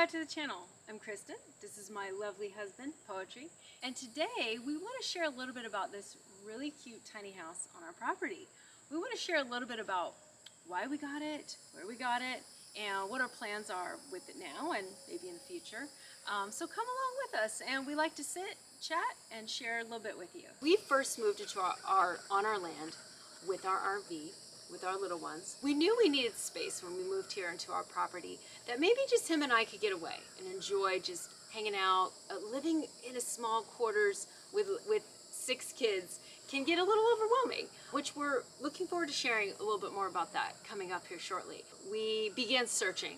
back to the channel. I'm Kristen. This is my lovely husband, Poetry. And today we want to share a little bit about this really cute tiny house on our property. We want to share a little bit about why we got it, where we got it, and what our plans are with it now and maybe in the future. So come along with us, and we like to sit, chat, and share a little bit with you. We first moved into on our land with our RV, with our little ones. We knew we needed space when we moved here into our property, that maybe just him and I could get away and enjoy just hanging out. Living in a small quarters with 6 kids can get a little overwhelming, which we're looking forward to sharing a little bit more about that coming up here shortly. We began searching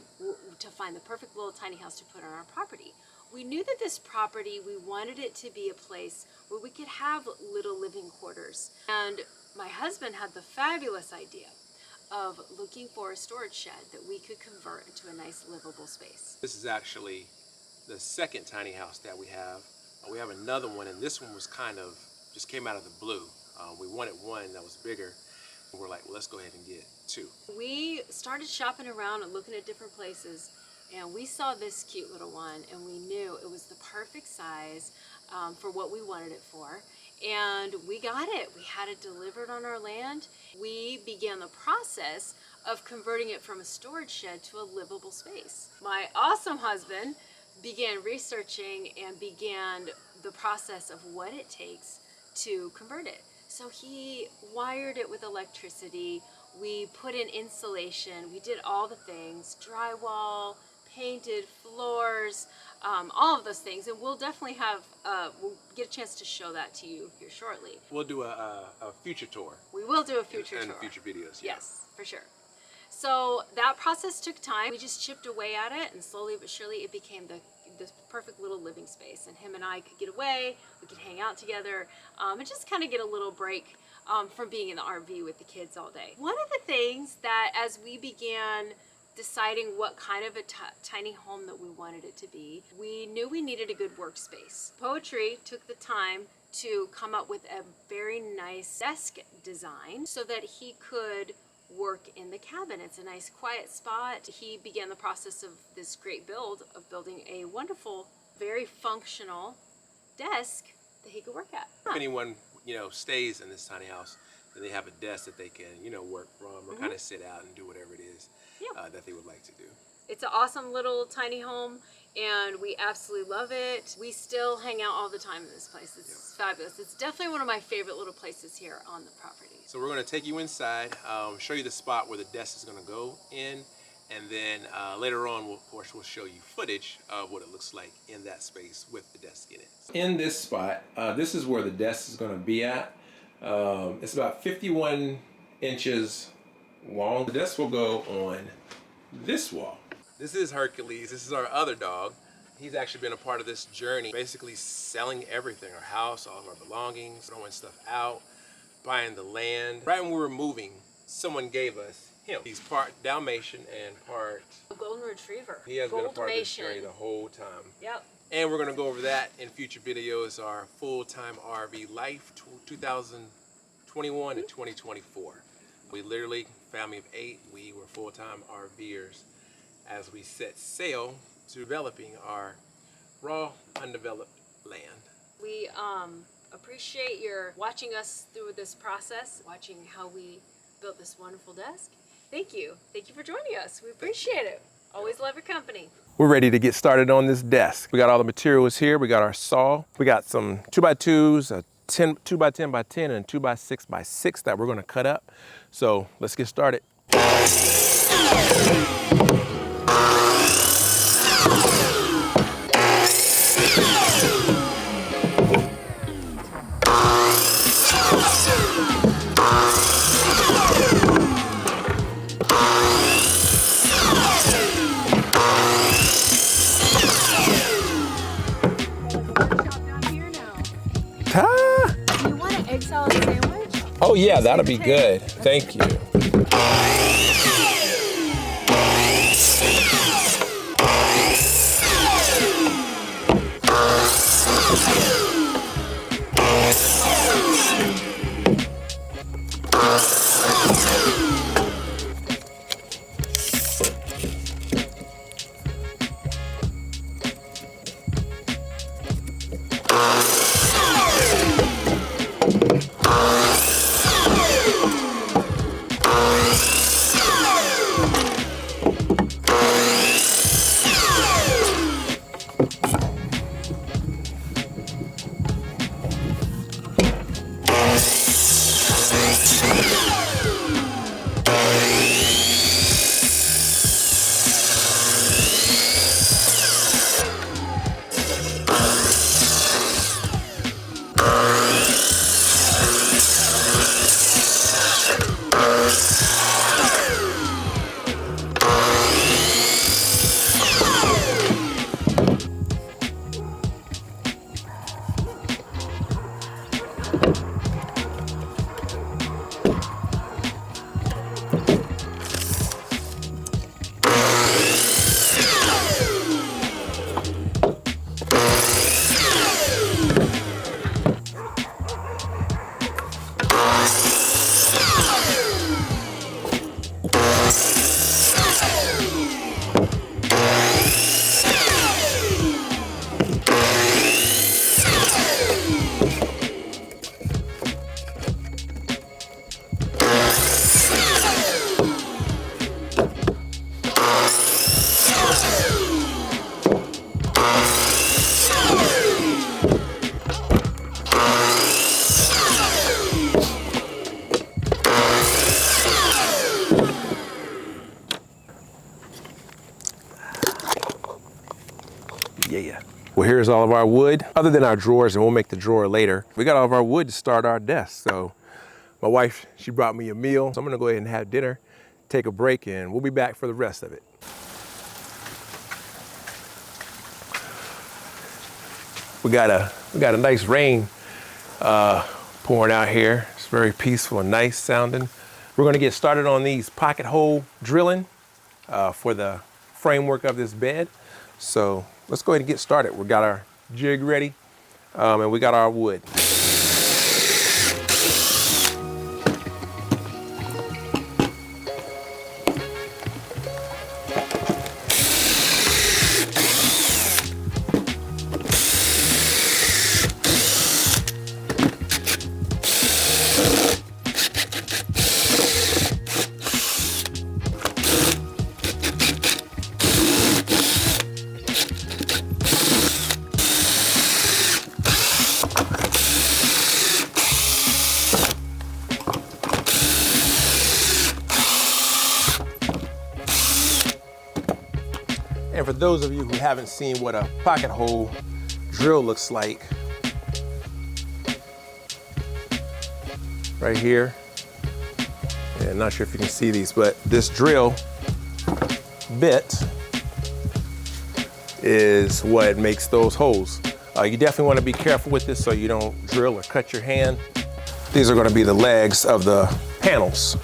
to find the perfect little tiny house to put on our property. We knew that this property, we wanted it to be a place where we could have little living quarters. And my husband had the fabulous idea of looking for a storage shed that we could convert into a nice livable space. This is actually the second tiny house that we have. We have another one, and this one was kind of just came out of the blue. We wanted one that was bigger, and we're like, well, let's go ahead and get 2. We started shopping around and looking at different places, and we saw this cute little one, and we knew it was the perfect size for what we wanted it for. And we got it. We had it delivered on our land. We began the process of converting it from a storage shed to a livable space. My awesome husband began researching and began the process of what it takes to convert it. So he wired it with electricity. We put in insulation. We did all the things, drywall, painted floors, all of those things, and we'll definitely have we'll get a chance to show that to you here shortly. We'll do a future tour. We will do a future tour. And future videos. Yes, for sure. So that process took time. We just chipped away at it, and slowly but surely it became this perfect little living space, and him and I could get away, we could hang out together, and just kind of get a little break from being in the RV with the kids all day. One of the things that, as we began deciding what kind of a tiny home that we wanted it to be, we knew we needed a good workspace. Poetry took the time to come up with a very nice desk design so that he could work in the cabin. It's a nice quiet spot. He began the process of this great build of building a wonderful, very functional desk that he could work at. If anyone, stays in this tiny house, then they have a desk that they can, work from or kind of sit out and do whatever it is that they would like to do. It's an awesome little tiny home, and we absolutely love it. We still hang out all the time in this place. It's fabulous. It's definitely one of my favorite little places here on the property. So we're going to take you inside, show you the spot where the desk is going to go in, and then later on, we'll show you footage of what it looks like in that space with the desk in it. In this spot, this is where the desk is going to be at. It's about 51 inches long. The desk will go on this wall. This is Hercules. This is our other dog. He's actually been a part of this journey, basically selling everything, our house, all of our belongings, throwing stuff out, buying the land. Right when we were moving, someone gave us him. He's part Dalmatian and part Golden Retriever. He has been a part of this journey the whole time. Yep. And we're going to go over that in future videos, our full-time RV life, 2021 to 2024. We literally, family of 8, we were full-time RVers as we set sail to developing our raw, undeveloped land. We appreciate your watching us through this process, watching how we built this wonderful desk. Thank you. Thank you for joining us. We appreciate it. Always love your company. We're ready to get started on this desk. We got all the materials here. We got our saw. We got some 2x2s, a 2x10x10 and 2x6x6 that we're going to cut up. So let's get started. You want an egg salad sandwich? Oh yeah, that'll be good. Thank you. Yeah. Well, here's all of our wood, other than our drawers, and we'll make the drawer later. We got all of our wood to start our desk. So my wife, she brought me a meal. So I'm gonna go ahead and have dinner, take a break, and we'll be back for the rest of it. We got a nice rain pouring out here. It's very peaceful and nice sounding. We're gonna get started on these pocket hole drilling for the framework of this bed. So let's go ahead and get started. We got our jig ready and we got our wood. And for those of you who haven't seen what a pocket hole drill looks like, right here, and not sure if you can see these, but this drill bit is what makes those holes. You definitely want to be careful with this so you don't drill or cut your hand. These are going to be the legs of the panels.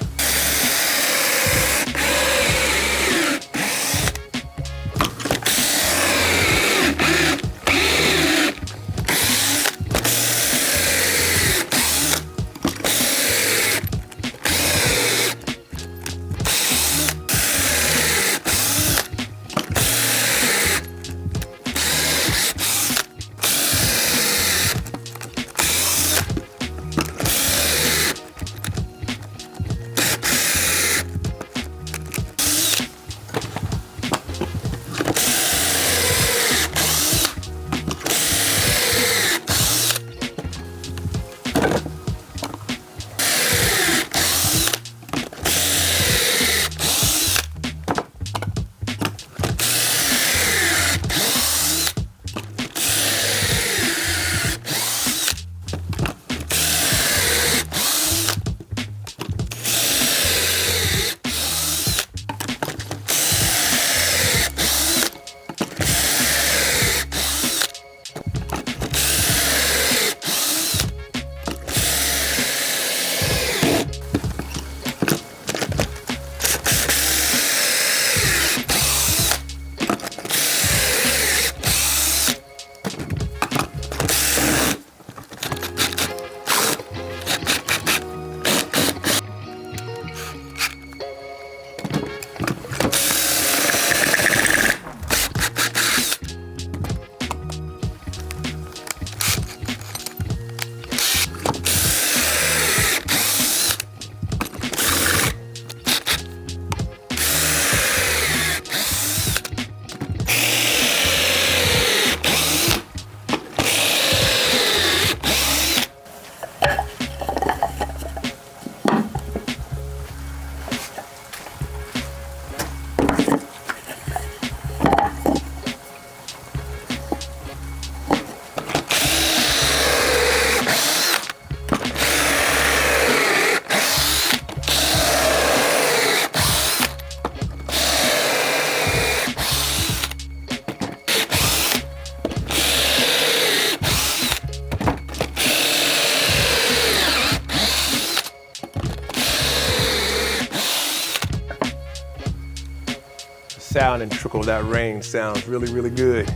Sound and trickle of that rain sounds really, really good.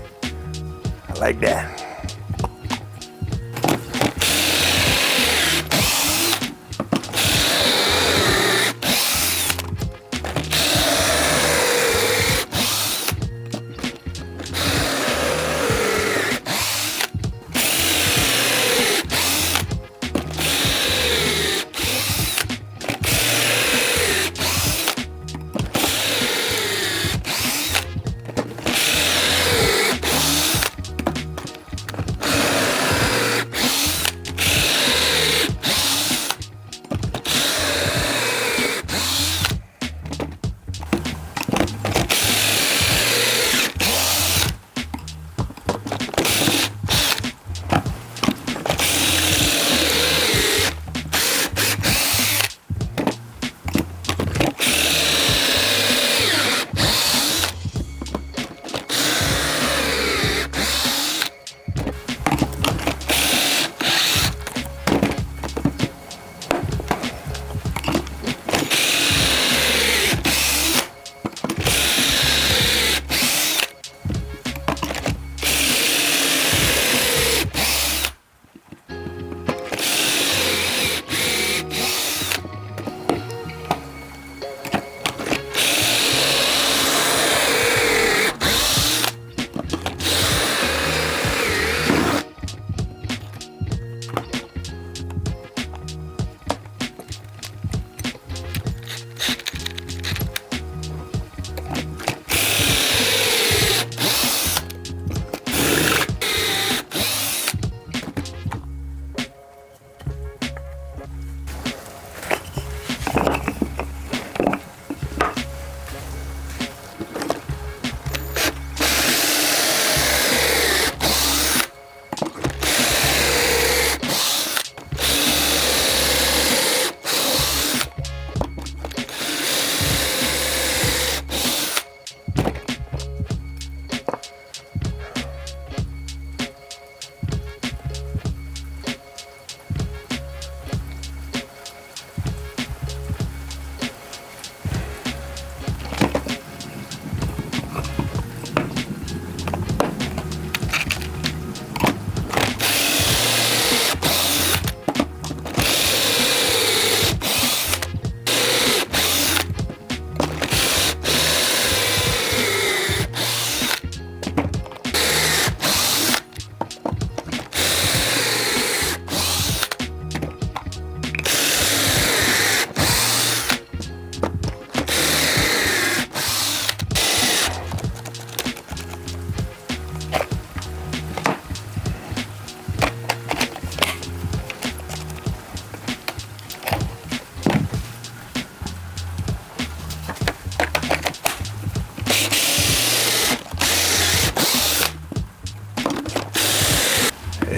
I like that.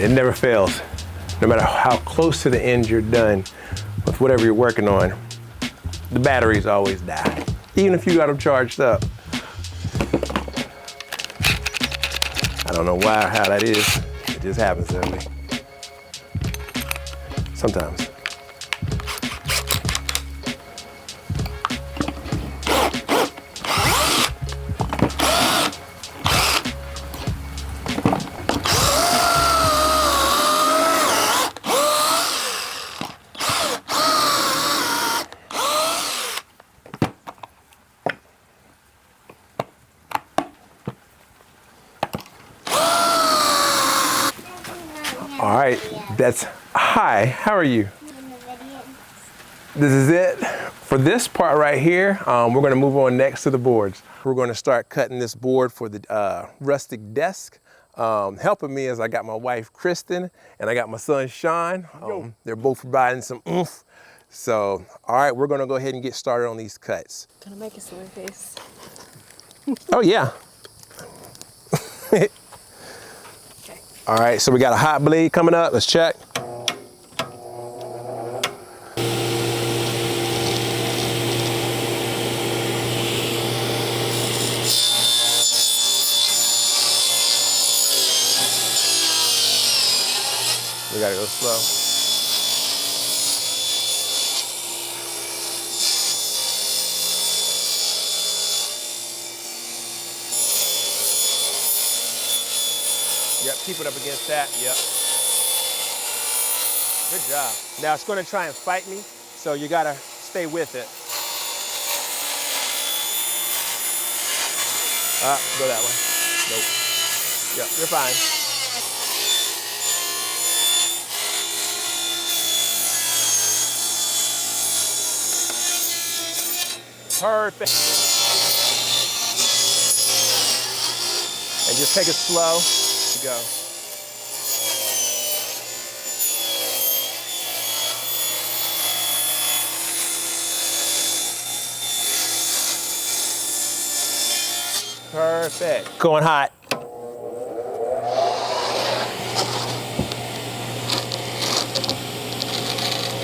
it never fails. No matter how close to the end you're done with whatever you're working on, the batteries always die, even if you got them charged up. I don't know why or how that is. It just happens that way. Sometimes. All right, that's, hi, how are you? This is it. For this part right here, we're gonna move on next to the boards. We're gonna start cutting this board for the rustic desk. Helping me is I got my wife, Kristen, and I got my son, Sean. They're both providing some oomph. So, all right, we're gonna go ahead and get started on these cuts. Gonna make a silly face. Oh yeah. All right, so we got a hot blade coming up. Let's check. We gotta go slow. Yep, keep it up against that, yep. Good job. Now it's gonna try and fight me, so you gotta stay with it. Go that way. Nope. Yep, you're fine. Perfect. And just take it slow. Go. Perfect. Going hot.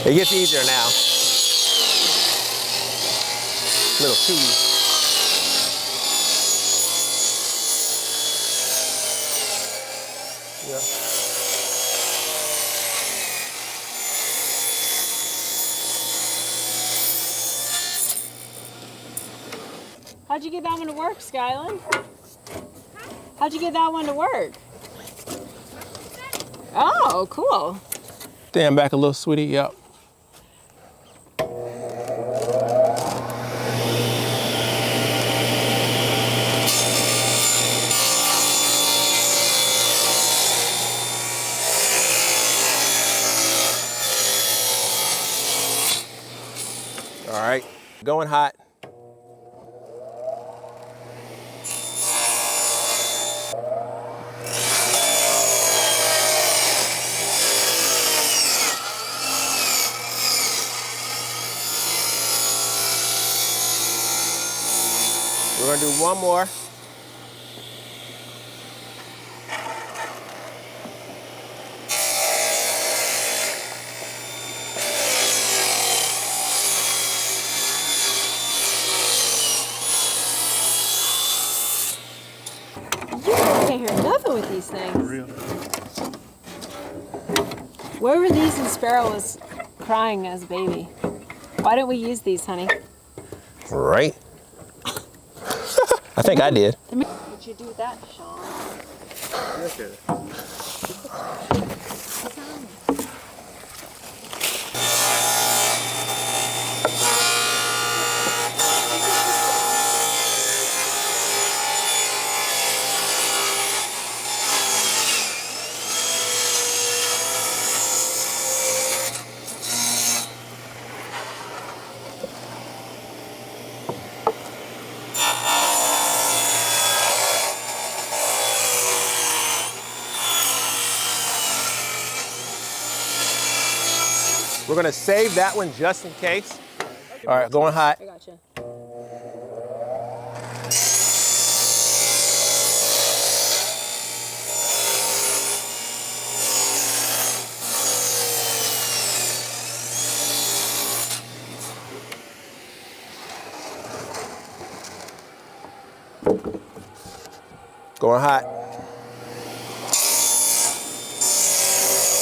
It gets easier now. Little tease. Yeah. How'd you get that one to work, Skyland? How'd you get that one to work? Oh, cool. Stand back a little, sweetie. Yep. All right, going hot. We're gonna do one more. You can't hear nothing with these things. For real. Where were these in Sparrow was crying as a baby? Why don't we use these, honey? Right. I think I did. Would you do that, Sean? Okay. We're gonna save that one just in case. All right, going hot. I gotcha. Going hot.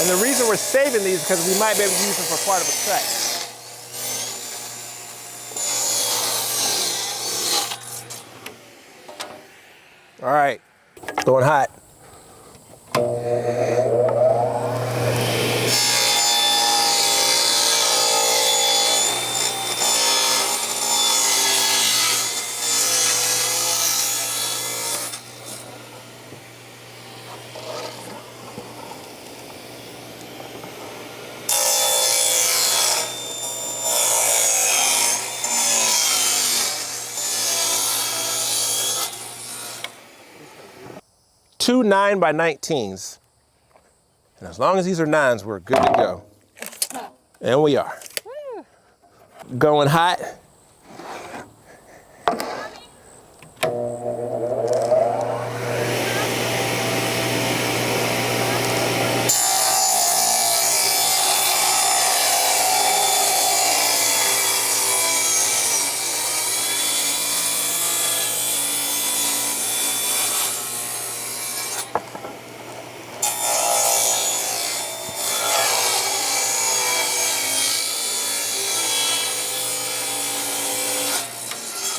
And the reason we're saving these is because we might be able to use them for part of a cut. All right, going hot. Two 9x19s. And as long as these are 9s, we're good to go. And we are. Woo. Going hot.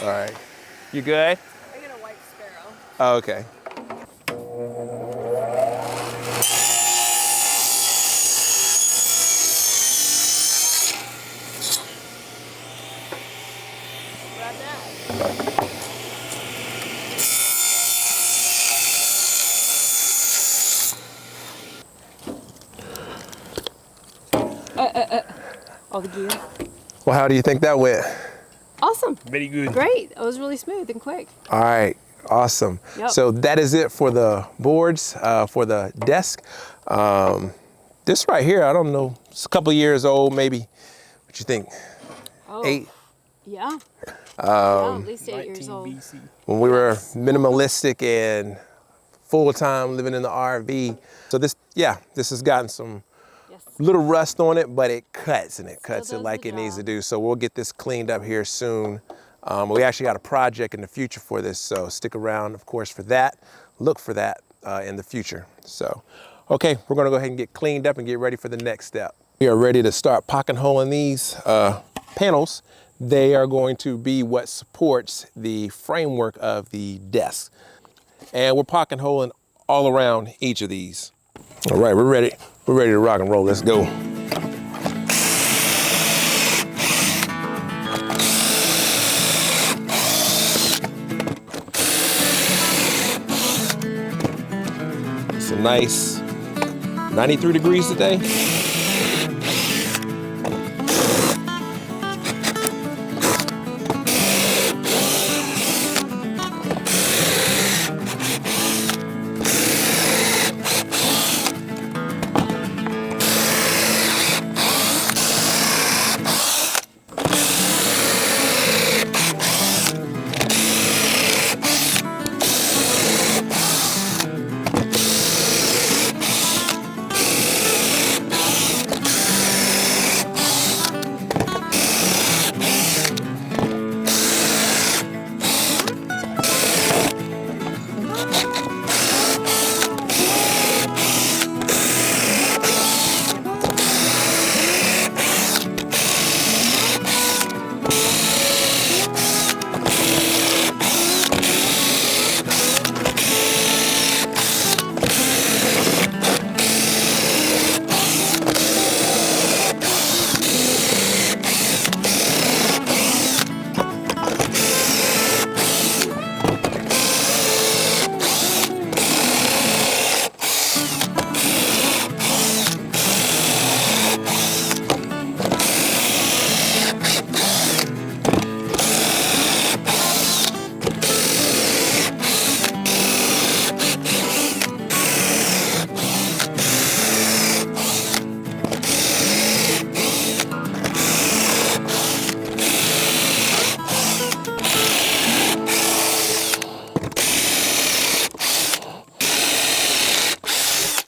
All right. You good? I got a white sparrow. Oh, okay. Grab that. All the gear. Well, how do you think that went? Awesome. Very good. Great. It was really smooth and quick. All right, awesome. Yep. So that is it for the boards, for the desk. This right here, I don't know, it's a couple years old maybe. What you think? Oh. 8? Yeah. Yeah, at least 8 years 19 old. BC. When we were minimalistic and full-time living in the RV. So this has gotten some Yes. little rust on it, but it cuts, and it cuts it does like the it needs to job. do. So we'll get this cleaned up here soon. We actually got a project in the future for this, so stick around, of course, for that. Look for that in the future. So, okay, we're gonna go ahead and get cleaned up and get ready for the next step. We are ready to start pocket holing these panels. They are going to be what supports the framework of the desk. And we're pocket holing all around each of these. All right, we're ready. We're ready to rock and roll. Let's go. It's a nice 93 degrees today.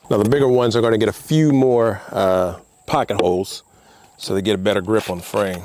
Now the bigger ones are going to get a few more pocket holes so they get a better grip on the frame.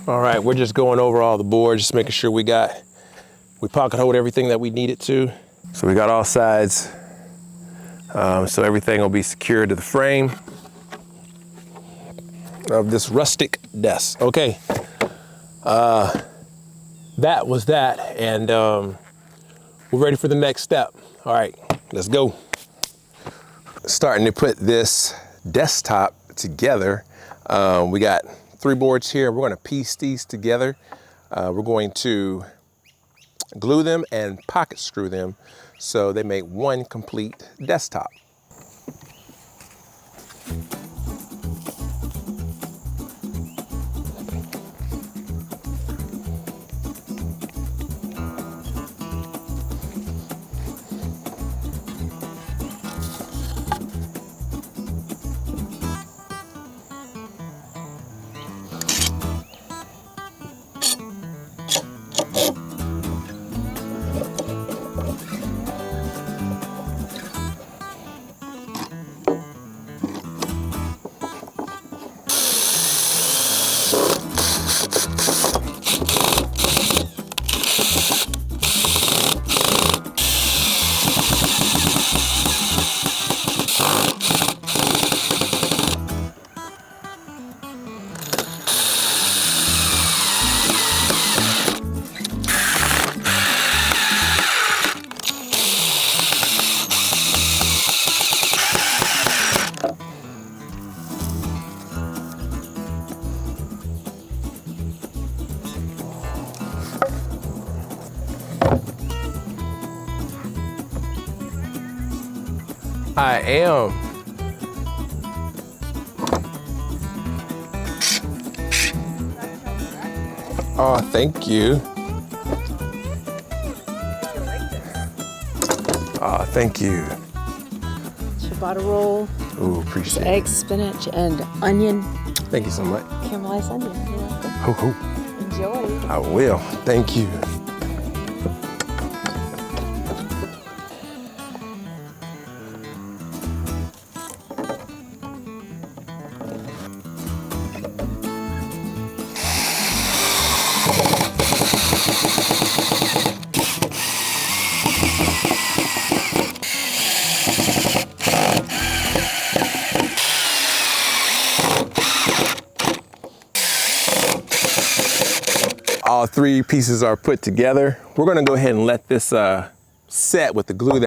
All right, we're just going over all the boards, just making sure we pocket hold everything that we need it to. So we got all sides, so everything will be secured to the frame of this rustic desk. Okay, that was that, and we're ready for the next step. All right, let's go. Starting to put this desktop together. We got 3 boards here. We're going to piece these together. We're going to glue them and pocket screw them so they make one complete desktop. I am. Oh, thank you. Oh, thank you. Ciabatta roll. Ooh, appreciate it. Eggs, spinach, and onion. Thank you so much. Caramelized onion. You're welcome. Ho, ho. Enjoy. I will. Thank you. All 3 pieces are put together. We're gonna go ahead and let this set with the glue.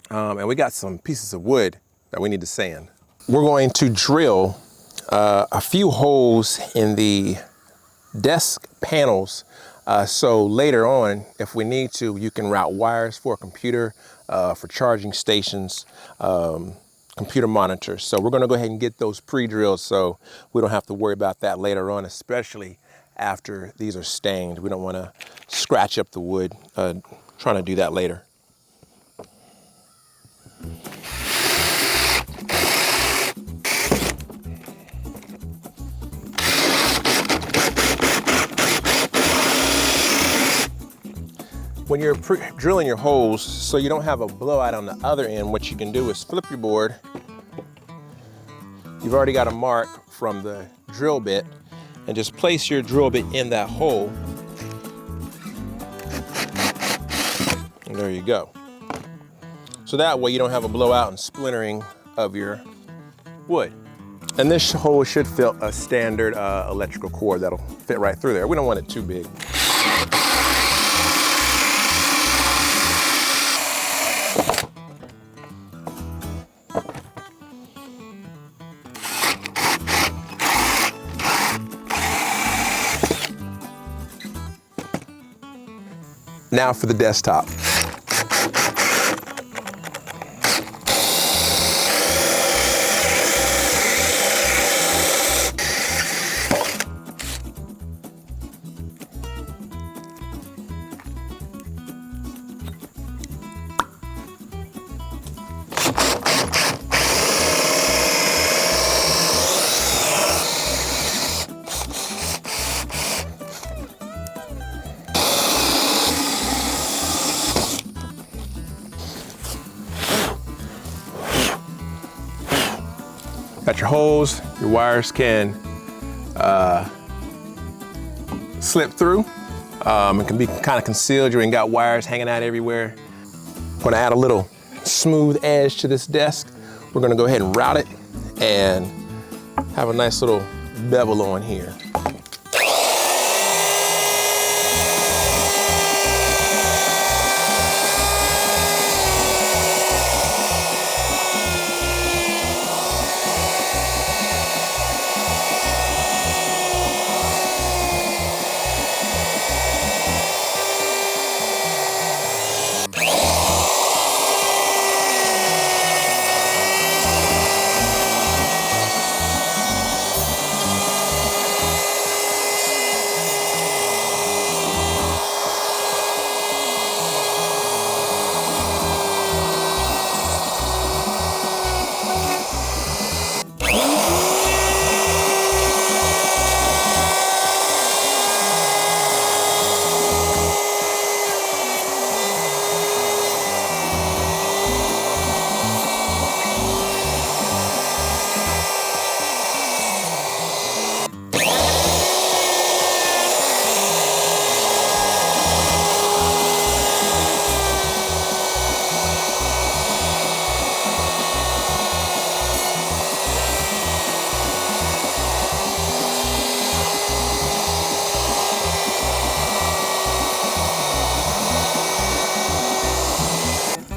And we got some pieces of wood that we need to sand. We're going to drill a few holes in the desk panels. So later on, if we need to, you can route wires for a computer, for charging stations, computer monitors. So we're gonna go ahead and get those pre-drilled so we don't have to worry about that later on, especially after these are stained. We don't wanna scratch up the wood, trying to do that later. When you're drilling your holes, so you don't have a blowout on the other end, what you can do is flip your board. You've already got a mark from the drill bit, and just place your drill bit in that hole. And there you go. So that way you don't have a blowout and splintering of your wood. And this hole should fit a standard electrical cord that'll fit right through there. We don't want it too big. Now for the desktop. Got your holes, your wires can slip through. It can be kind of concealed. You ain't got wires hanging out everywhere. I'm gonna add a little smooth edge to this desk. We're gonna go ahead and route it and have a nice little bevel on here.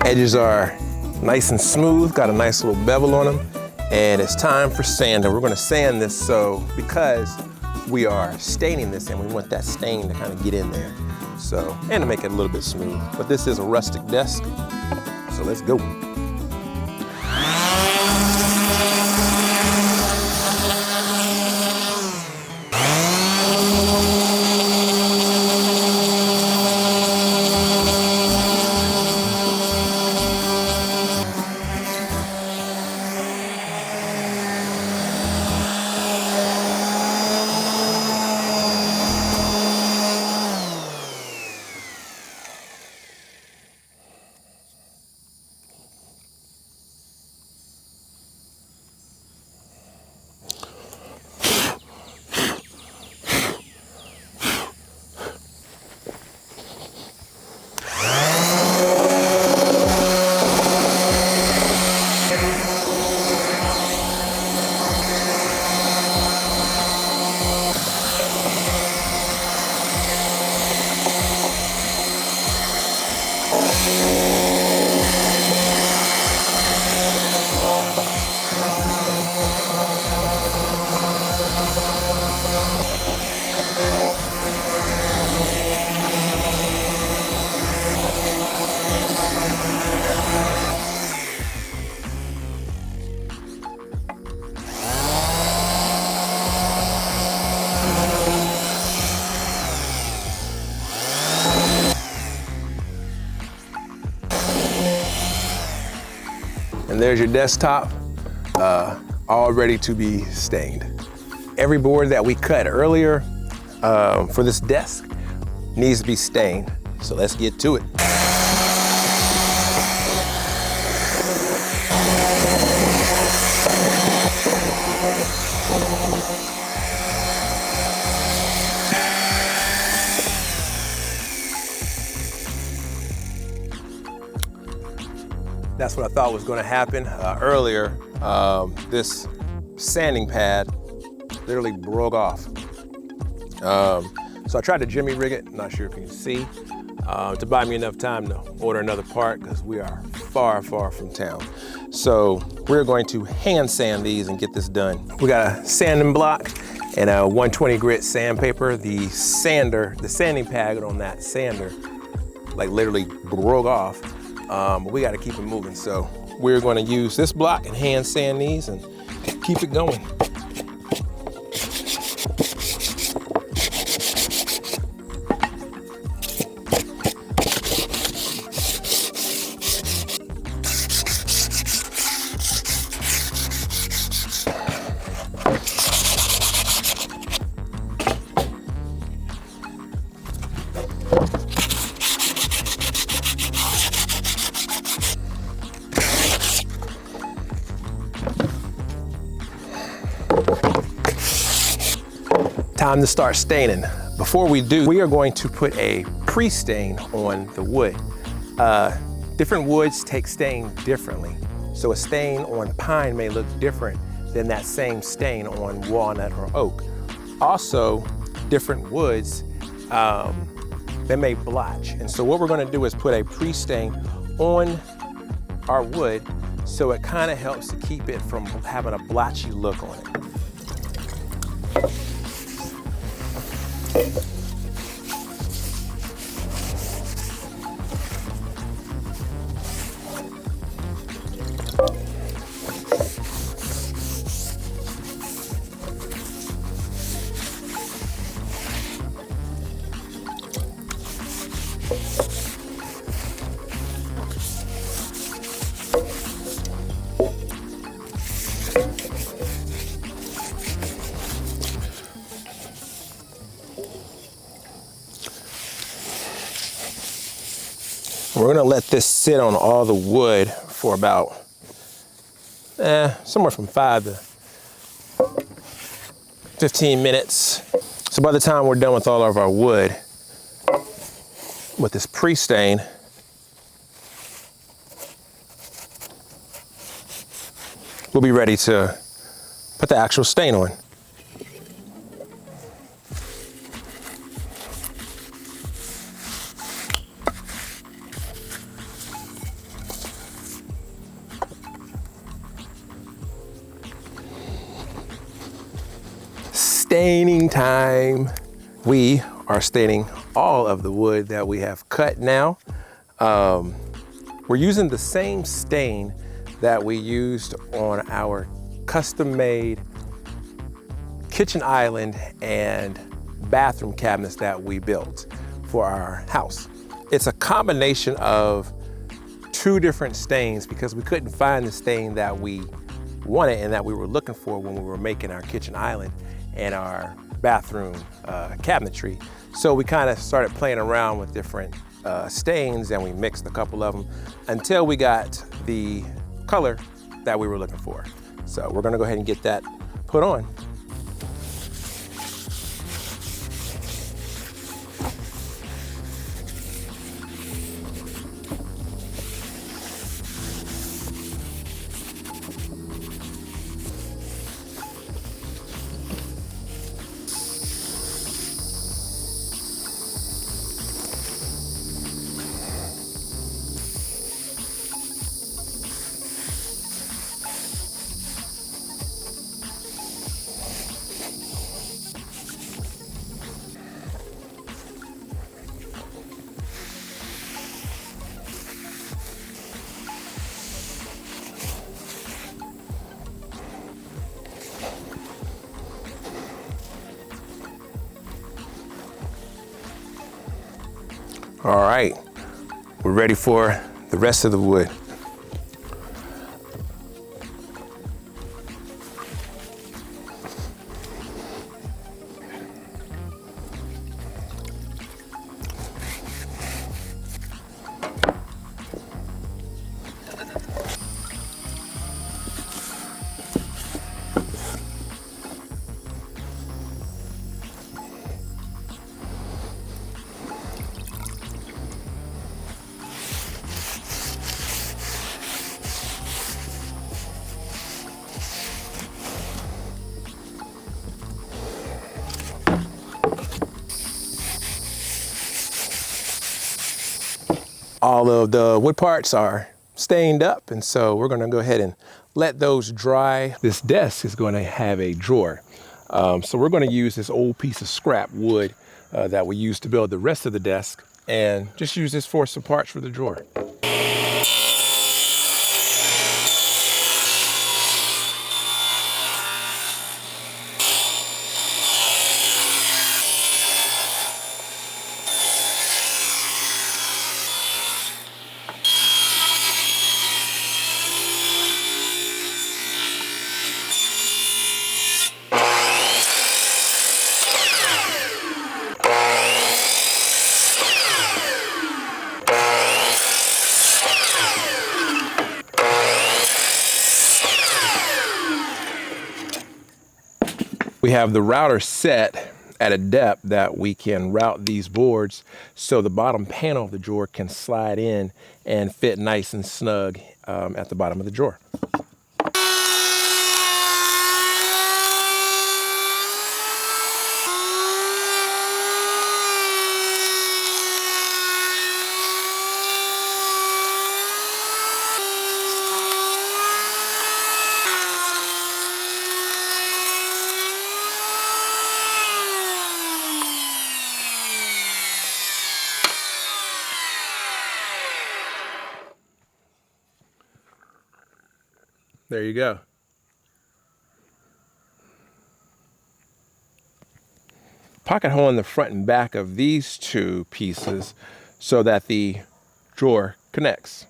Edges are nice and smooth, got a nice little bevel on them, and it's time for sanding. We're gonna sand this because we are staining this and we want that stain to kind of get in there. So, and to make it a little bit smooth. But this is a rustic desk, so let's go. And there's your desktop, all ready to be stained. Every board that we cut earlier for this desk needs to be stained. So let's get to it. That's what I thought was going to happen earlier. This sanding pad literally broke off. So I tried to jimmy rig it, not sure if you can see, to buy me enough time to order another part because we are far, far from town. So we're going to hand sand these and get this done. We got a sanding block and a 120 grit sandpaper. The sanding pad on that sander, like literally broke off. We got to keep it moving. So we're going to use this block and hand sand these and keep it going. Time to start staining. Before we do, we are going to put a pre-stain on the wood. Different woods take stain differently. So a stain on pine may look different than that same stain on walnut or oak. Also, different woods, they may blotch. And so what we're gonna do is put a pre-stain on our wood so it kind of helps to keep it from having a blotchy look on it. We're gonna let this sit on all the wood for about, somewhere from 5 to 15 minutes. So by the time we're done with all of our wood, with this pre-stain, we'll be ready to put the actual stain on. Staining time. We are staining all of the wood that we have cut now. We're using the same stain that we used on our custom-made kitchen island and bathroom cabinets that we built for our house. It's a combination of 2 different stains because we couldn't find the stain that we wanted and that we were looking for when we were making our kitchen island and our bathroom cabinetry. So we kind of started playing around with different stains, and we mixed a couple of them until we got the color that we were looking for. So we're gonna go ahead and get that put on. All right, we're ready for the rest of the wood. All of the wood parts are stained up, and so we're gonna go ahead and let those dry. This desk is gonna have a drawer. So we're gonna use this old piece of scrap wood that we used to build the rest of the desk, and just use this for some parts for the drawer. We have the router set at a depth that we can route these boards so the bottom panel of the drawer can slide in and fit nice and snug at the bottom of the drawer. There you go. Pocket hole in the front and back of these two pieces so that the drawer connects.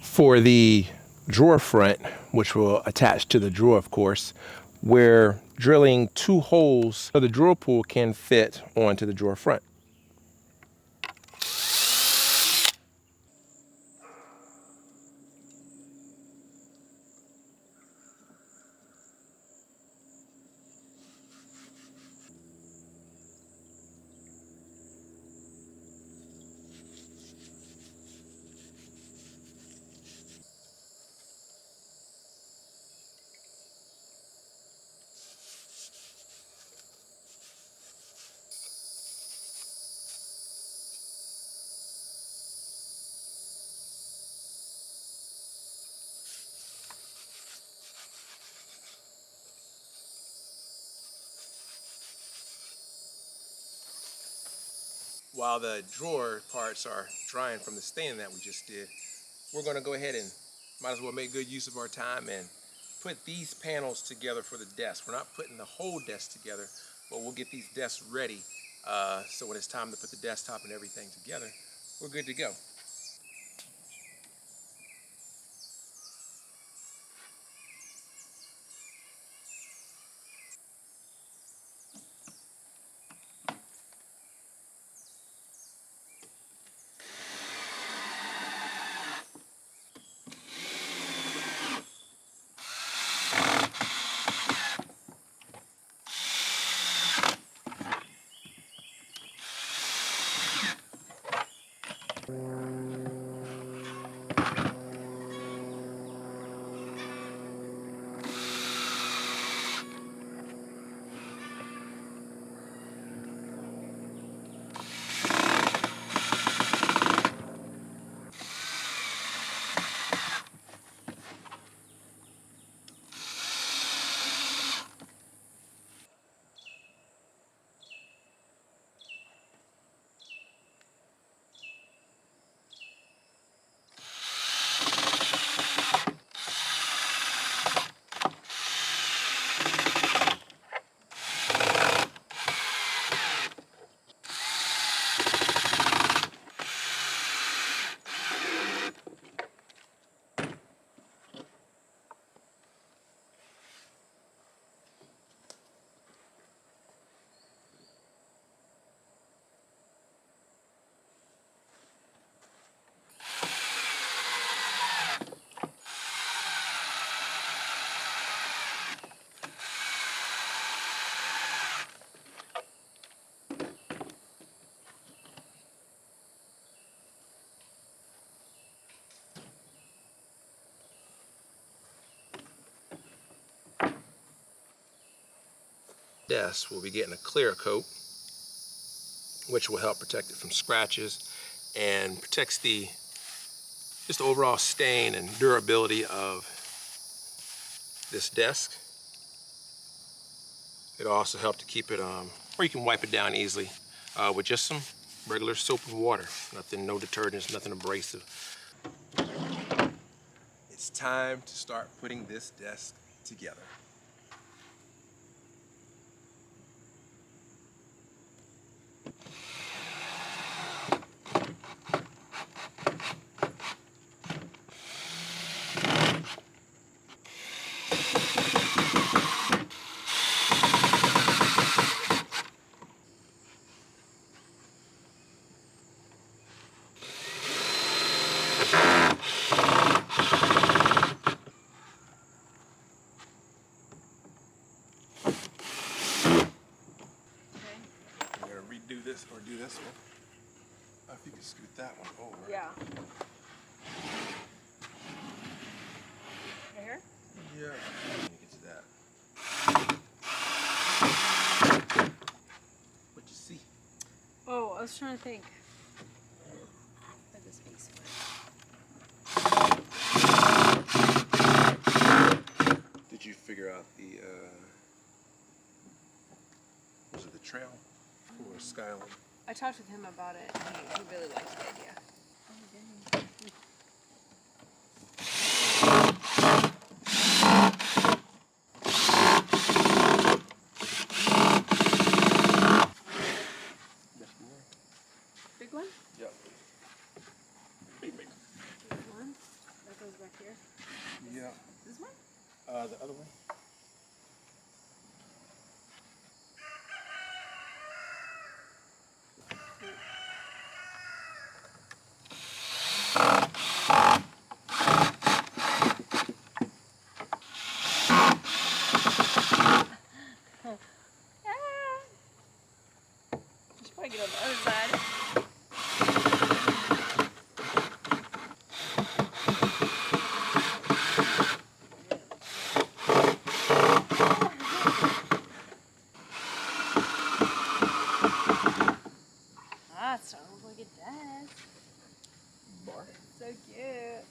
For the drawer front, which will attach to the drawer, of course, we're drilling 2 holes so the drawer pull can fit onto the drawer front. While the drawer parts are drying from the staining that we just did, we're going to go ahead and might as well make good use of our time and put these panels together for the desk. We're not putting the whole desk together, but we'll get these desks ready so when it's time to put the desktop and everything together, we're good to go. Desk will be getting a clear coat, which will help protect it from scratches and protects the just the overall stain and durability of this desk. It'll also help to keep it, or you can wipe it down easily with just some regular soap and water. Nothing, no detergents, nothing abrasive. It's time to start putting this desk together. If you could scoot that one over. Yeah. Right here? Yeah. Let me get to that. What you see? Oh, I was trying to think. Where this piece went. Did you figure out the was it the trail or skyline? I talked with him about it, and he really liked the idea. Oh, dang. Big one? Yep. Big. Big one? That goes back here. Yeah. This one? The other one. You should probably get on the other side. Ah, it sounds like it does. Bar. So cute.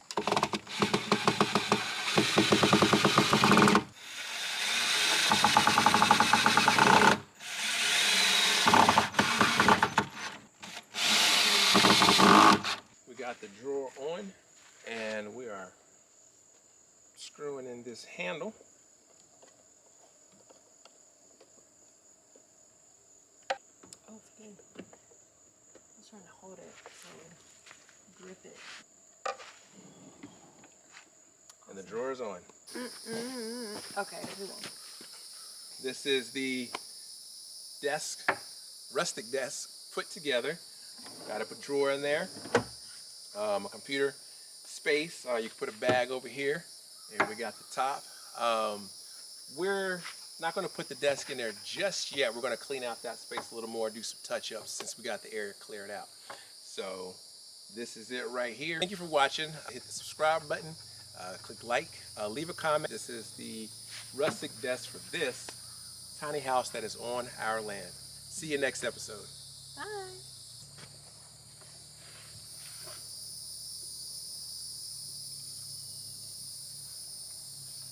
We got the drawer on, and we are screwing in this handle. Oh, it's good. I was trying to hold it so grip it. And the drawer is on. Okay, we won't. This is the desk, rustic desk, put together. Got a drawer in there, a computer space. You can put a bag over here, and we got the top. We're not going to put the desk in there just yet. We're going to clean out that space a little more, do some touch-ups since we got the area cleared out. So this is it right here. Thank you for watching. Hit the subscribe button, click like, leave a comment. This is the rustic desk for this tiny house that is on our land. See you next episode. Bye.